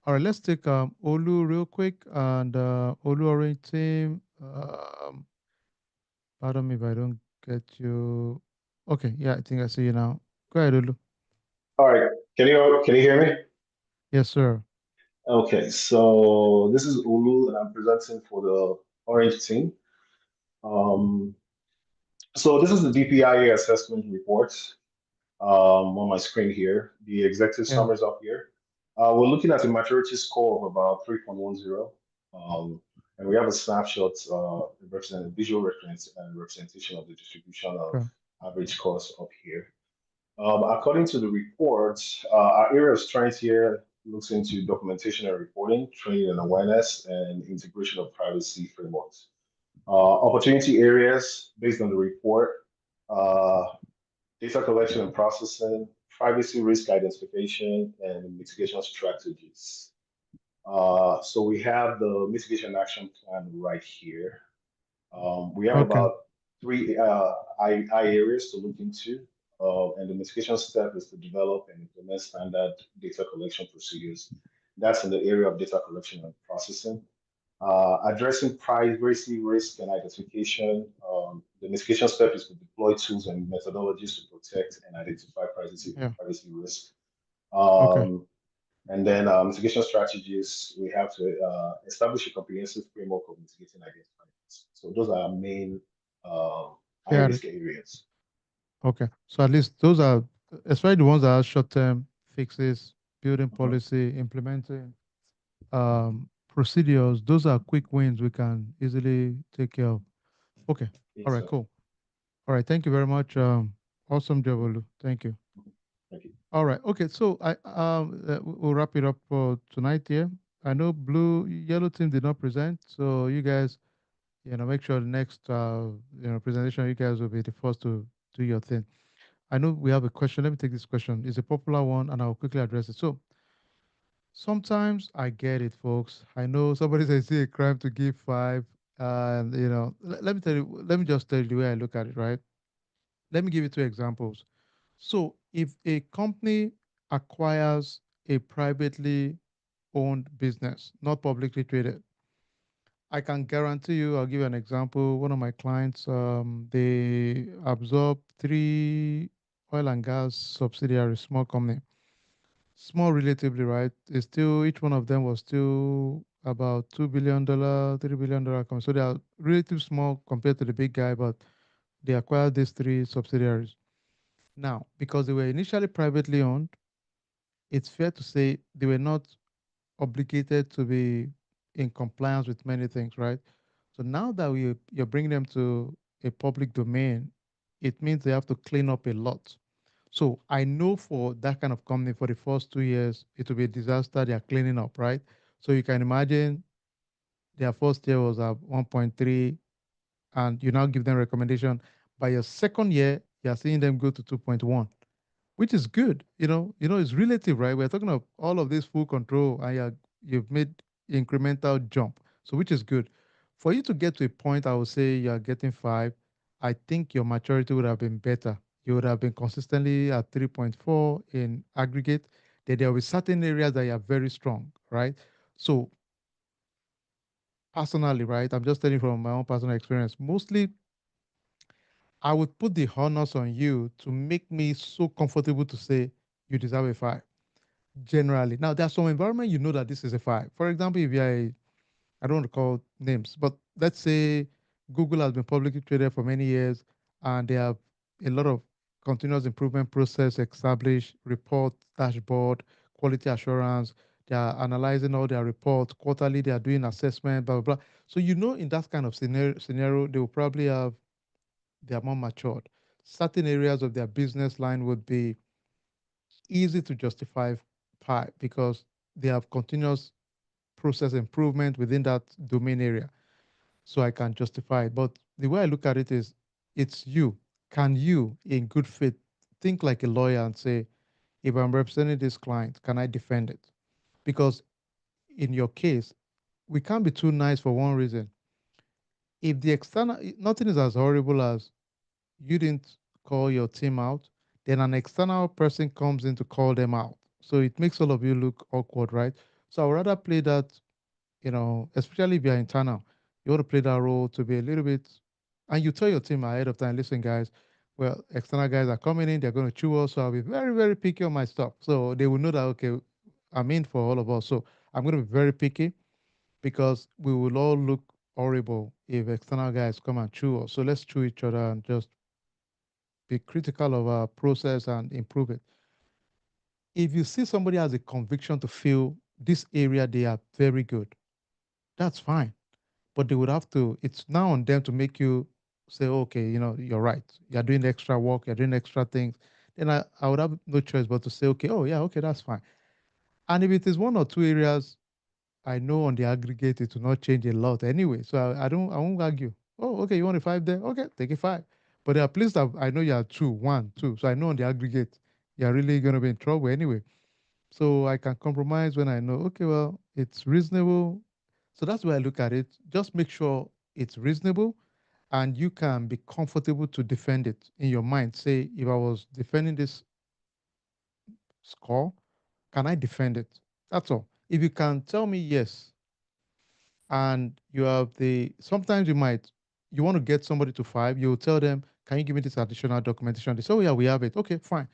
All right, let's take Olu real quick and Olu Orange team. Pardon me if I don't get you. Okay, yeah, I think I see you now. Go ahead, Olu. All right. Can you hear me? Yes, sir. Okay, so this is Ulu, and I'm presenting for the Orange team. Um, so this is the DPIA assessment report on my screen here. The executive Yeah. summary is up here. We're looking at a maturity score of about 3.10, and we have a snapshot, represent visual reference and representation of the distribution of Okay. average scores up here. According to the report, our area of strength here looks into documentation and reporting, training and awareness, and integration of privacy frameworks. Opportunity areas based on the report, uh, data collection and processing, privacy risk identification, and mitigation strategies. So we have the mitigation action plan right here. We have Okay. about three I areas to look into, and the mitigation step is to develop and implement standard data collection procedures. That's in the area of data collection and processing. Addressing privacy risk and identification. The mitigation step is to deploy tools and methodologies to protect and identify Yeah. privacy risk. Okay. Um, and then mitigation strategies, we have to establish a comprehensive framework of mitigating identified risks. So those are our main high Got it. risk areas. Okay. So at least those are, especially the ones that are short-term fixes, building Mhm. policy, implementing procedures. Those are quick wins we can easily take care of. Okay. All Yes, right. sir. Cool. All right. Thank you very much. Awesome job, Olu. Thank you. Mhm. Thank you. All right. Okay. So we'll wrap it up for tonight here. I know blue yellow team did not present, so you guys, make sure the next presentation you guys will be the first to do your thing. I know we have a question. Let me take this question. It's a popular one, and I'll quickly address it. So sometimes I get it, folks. I know somebody says it's a crime to give five, and let me tell you. Let me just tell you the way I look at it. Right. Let me give you two examples. So if a company acquires a privately owned business, not publicly traded, I can guarantee you, I'll give you an example. One of my clients, they absorbed three oil and gas subsidiaries, small company. Small relatively, right? It's still, each one of them was still about $2 billion, $3 billion company. So they are relatively small compared to the big guy, but they acquired these three subsidiaries. Now, because they were initially privately owned, it's fair to say they were not obligated to be in compliance with many things, right? So now that you're bringing them to a public domain, it means they have to clean up a lot. So I know for that kind of company, for the first 2 years, it will be a disaster. They are cleaning up, right? So you can imagine their first year was at 1.3, and you now give them recommendation. By your second year, you're seeing them go to 2.1, which is good. It's relative, right? We're talking of all of this full control, and you've made incremental jump, so which is good. For you to get to a point, I would say you're getting five. I think your maturity would have been better. You would have been consistently at 3.4 in aggregate. That there will be certain areas that you are very strong, right? So personally, right, I'm just telling you from my own personal experience. Mostly, I would put the honors on you to make me so comfortable to say you deserve a five generally. Now, there's some environment you know that this is a five. For example, if you're I don't want to call names, but let's say Google has been publicly traded for many years and they have a lot of continuous improvement process established, report, dashboard, quality assurance. They are analyzing all their reports quarterly. They are doing assessment, blah, blah, blah. So, in that kind of scenario, they will probably have, they are more matured. Certain areas of their business line would be easy to justify pi because they have continuous process improvement within that domain area. So I can justify it. But the way I look at it is it's you. Can you, in good faith, think like a lawyer and say, if I'm representing this client, can I defend it? Because in your case, we can't be too nice for one reason. If the external, nothing is as horrible as you didn't call your team out, then an external person comes in to call them out. So it makes all of you look awkward, right? So I would rather play that, especially if you're internal, you want to play that role to be a little bit, and you tell your team ahead of time, listen, guys, well, external guys are coming in, they're going to chew us, so I'll be very, very picky on my stuff. So they will know that, okay, I'm in for all of us. So I'm going to be very picky because we will all look horrible if external guys come and chew us. So let's chew each other and just be critical of our process and improve it. If you see somebody has a conviction to feel this area they are very good, that's fine. But they would have to, it's now on them to make you say, okay, you're right. You're doing extra work, you're doing extra things. Then I would have no choice but to say, okay, oh yeah, okay, that's fine. And if it is one or two areas, I know on the aggregate it will not change a lot anyway. So I won't argue. Oh, okay, you want a five there? Okay, take a five. But at least I know you are two, one, two. So I know on the aggregate, you're really going to be in trouble anyway. So I can compromise when I know, okay, well, it's reasonable. So that's why I look at it. Just make sure it's reasonable and you can be comfortable to defend it in your mind. Say, if I was defending this score, can I defend it? That's all. If you can tell me yes, and you have sometimes you want to get somebody to five, you'll tell them, can you give me this additional documentation? They say, oh yeah, we have it. Okay, fine.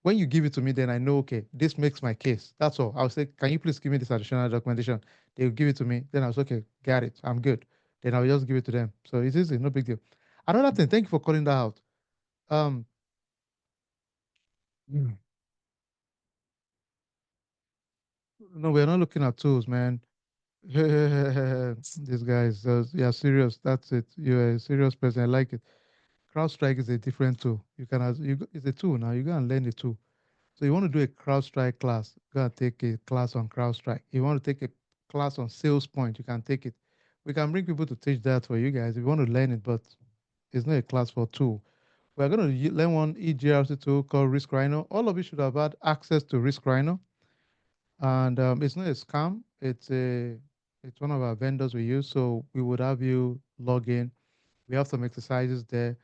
When you give it to me, then I know, okay, this makes my case. That's all. I'll say, can you please give me this additional documentation? They'll give it to me. Then I'll say, okay, got it. I'm good. Then I'll just give it to them. So it's easy, no big deal. Another thing, thank you for calling that out. Um, Mm. no, we're not looking at tools, man. This guy is, yeah, serious. That's it. You're a serious person. I like it. CrowdStrike is a different tool. You can, it's a tool now. You go and learn the tool. So you want to do a CrowdStrike class, go and take a class on CrowdStrike. You want to take a class on SalesPoint, you can take it. We can bring people to teach that for you guys if you want to learn it, but it's not a class for tool. We're going to learn one EGRC tool called Risk Rhino. All of you should have had access to Risk Rhino, and it's not a scam. It's one of our vendors we use. So we would have you log in. We have some exercises there.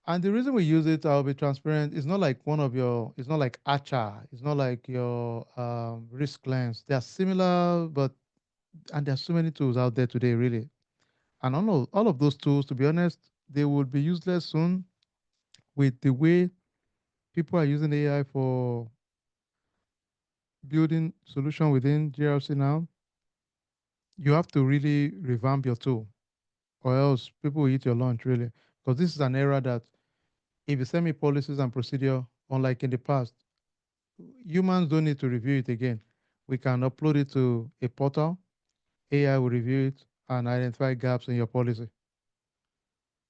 And the reason we use it, I'll be transparent, it's not like Acha, it's not like your risk lens. They are similar, and there's so many tools out there today, really. And all of those tools, to be honest, they will be useless soon with the way people are using AI for building solution within GRC now. You have to really revamp your tool, or else people will eat your lunch, really. Because this is an era that if you send me policies and procedure, unlike in the past, humans don't need to review it again. We can upload it to a portal, AI will review it and identify gaps in your policy.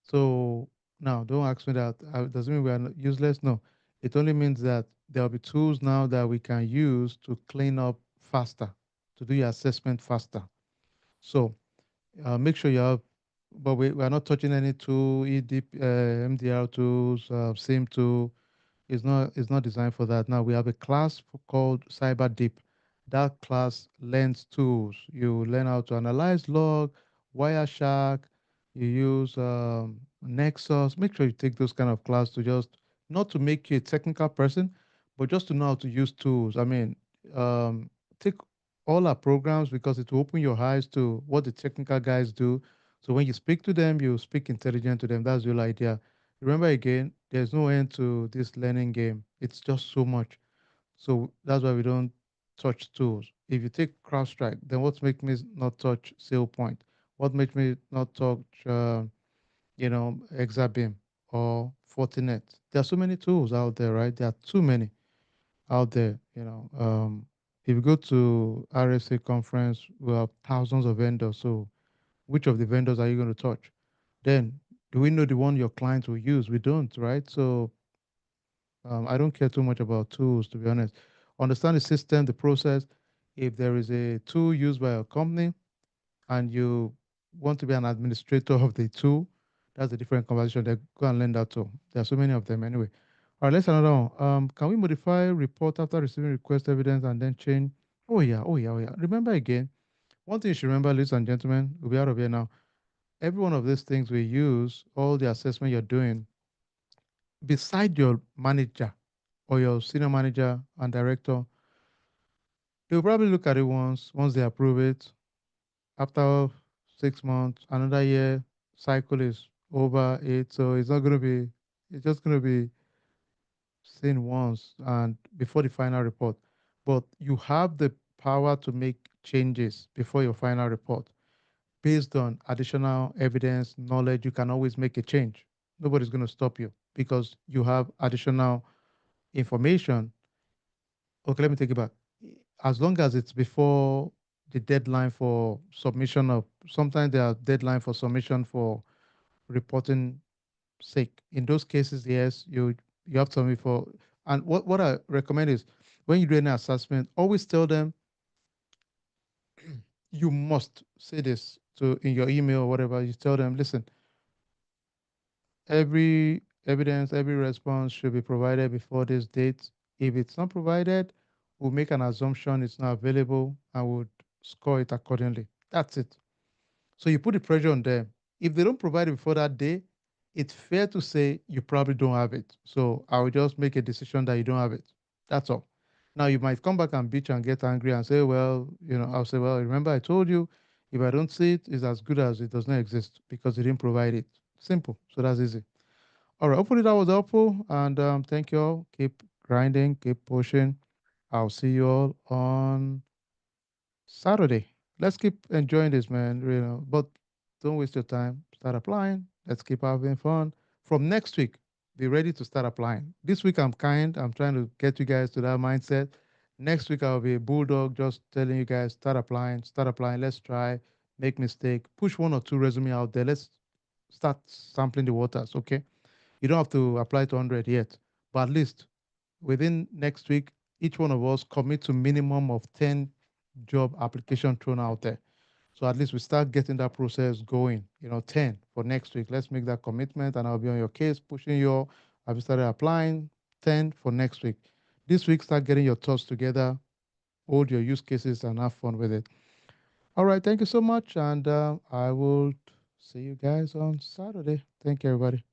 So now don't ask me that. Doesn't mean we are useless. No, it only means that there'll be tools now that we can use to clean up faster, to do your assessment faster. So make sure you have, but we are not touching any tool, MDR tools, SIM tool, it's not designed for that. Now we have a class called Cyber Deep. That class learns tools. You learn how to analyze log, Wireshark. You use Nexus. Make sure you take those kind of class to just not to make you a technical person, but just to know how to use tools. I mean, um, take all our programs because it will open your eyes to what the technical guys do. So when you speak to them, you speak intelligent to them. That's the whole idea. Remember again, there's no end to this learning game. It's just so much. So that's why we don't touch tools. If you take CrowdStrike, then what makes me not touch SailPoint? What makes me not touch, Exabeam or Fortinet? There are so many tools out there, right? There are too many out there. If you go to RSA conference, we have thousands of vendors. So which of the vendors are you going to touch? Then do we know the one your clients will use? We don't, right? So I don't care too much about tools, to be honest. Understand the system, the process. If there is a tool used by a company and you want to be an administrator of the tool, that's a different conversation. Then go and learn that tool. There are so many of them anyway. All right, let's another one. Can we modify report after receiving request evidence and then change? Oh yeah, oh yeah, oh yeah. Remember again, one thing you should remember, ladies and gentlemen, we'll be out of here now. Every one of these things we use, all the assessment you're doing, beside your manager or your senior manager and director, They'll probably look at it once they approve it. After 6 months, another year, cycle is over it. So it's not going to be, it's just going to be seen once and before the final report. But you have the power to make changes before your final report. Based on additional evidence, knowledge, you can always make a change. Nobody's going to stop you because you have additional information. Okay, let me take it back. As long as it's before the deadline for submission of, sometimes there are deadline for submission for reporting sake. In those cases, yes, you have to submit for. And what I recommend is when you do any assessment, always tell them you must say this to in your email or whatever. You tell them, listen, every evidence, every response should be provided before this date. If it's not provided, we'll make an assumption it's not available and we'll score it accordingly. That's it. So you put the pressure on them. If they don't provide it before that day, it's fair to say you probably don't have it. So I will just make a decision that you don't have it. That's all. Now you might come back and bitch and get angry and say, well, I'll say, well, remember I told you, if I don't see it, it's as good as it does not exist because you didn't provide it. Simple. So that's easy. All right. Hopefully that was helpful. And thank you all. Keep grinding, keep pushing. I'll see you all on Saturday. Let's keep enjoying this, man. But don't waste your time. Start applying. Let's keep having fun. From next week, be ready to start applying. This week, I'm kind. I'm trying to get you guys to that mindset. Next week, I'll be a bulldog, just telling you guys start applying, start applying. Let's try, make mistake, push one or two resume out there. Let's start sampling the waters. Okay, you don't have to apply to 100 yet, but at least within next week, each one of us commit to minimum of 10 job application thrown out there. So at least we start getting that process going, 10 for next week. Let's make that commitment and I'll be on your case, pushing you. Have you started applying? 10 for next week. This week, start getting your thoughts together, hold your use cases and have fun with it. All right. Thank you so much. And I will see you guys on Saturday. Thank you, everybody.